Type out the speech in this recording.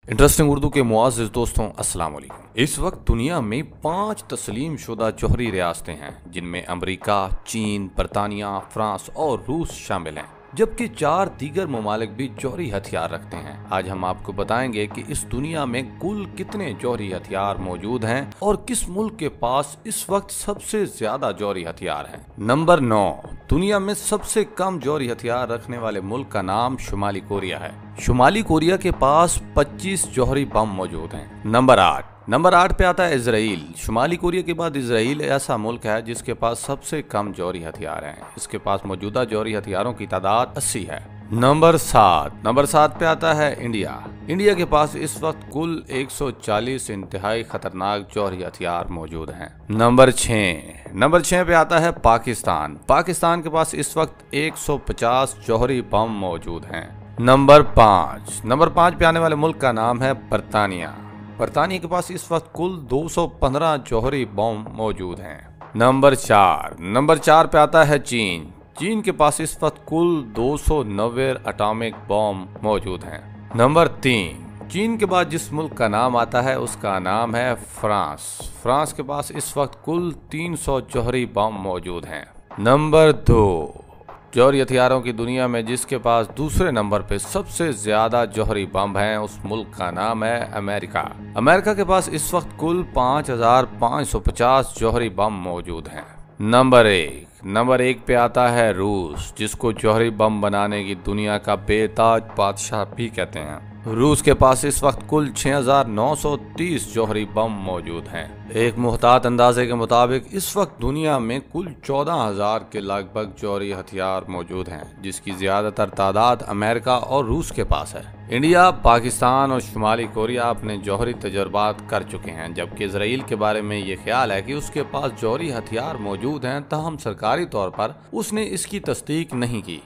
Interesting Urdu के मुआज़िज़ दोस्तों अस्सलाम वालेकुम। इस वक्त दुनिया में 5 तस्लीम शुदा जौहरी रियासतें हैं जिनमें अमेरिका, चीन, बरतानिया, फ्रांस और रूस शामिल हैं, जबकि 4 दीगर ममालिक भी जौहरी हथियार रखते हैं। आज हम आपको बताएंगे कि इस दुनिया में कुल कितने जौहरी हथियार मौजूद हैं और किस मुल्क के पास इस वक्त सबसे ज्यादा जौहरी हथियार हैं। नंबर 9, दुनिया में सबसे कम जौहरी हथियार रखने वाले मुल्क का नाम शुमाली कोरिया है। शुमाली कोरिया के पास 25 जौहरी बम मौजूद हैं। नंबर 8 पे आता है इसराइल। शुमाली कोरिया के बाद इसराइल ऐसा मुल्क है जिसके पास सबसे कम जौहरी हथियार हैं। इसके पास मौजूदा जौहरी हथियारों की तादाद 80 है। नंबर 7 पे आता है इंडिया के पास इस वक्त कुल 140 इंतहाई खतरनाक जौहरी हथियार मौजूद हैं। नंबर 6 पे आता है पाकिस्तान के पास इस वक्त 150 जौहरी बम मौजूद हैं। नंबर 5 पे आने वाले मुल्क का नाम है बरतानिया के पास इस वक्त कुल 215 जौहरी बम मौजूद हैं। नंबर 4 पे आता है चीन के पास इस वक्त कुल 290 एटॉमिक बम मौजूद हैं। नंबर 3, चीन के बाद जिस मुल्क का नाम आता है उसका नाम है फ्रांस के पास इस वक्त कुल 300 जौहरी बम मौजूद हैं। नंबर 2, जौहरी हथियारों की दुनिया में जिसके पास दूसरे नंबर पे सबसे ज्यादा जौहरी बम हैं उस मुल्क का नाम है अमेरिका के पास इस वक्त कुल 5550 जौहरी बम मौजूद हैं। नंबर 1 पे आता है रूस, जिसको जौहरी बम बनाने की दुनिया का बेताज बादशाह भी कहते हैं। रूस के पास इस वक्त कुल 6930 जौहरी बम मौजूद हैं। एक मुहतात अंदाजे के मुताबिक इस वक्त दुनिया में कुल 14000 के लगभग जौहरी हथियार मौजूद हैं, जिसकी ज्यादातर तादाद अमेरिका और रूस के पास है। इंडिया, पाकिस्तान और शुमाली कोरिया अपने जौहरी तजर्बात कर चुके हैं, जबकि इसराइल के बारे में ये ख्याल है कि उसके पास जौहरी हथियार मौजूद हैं, ताहम सरकारी तौर पर उसने इसकी तस्दीक नहीं की।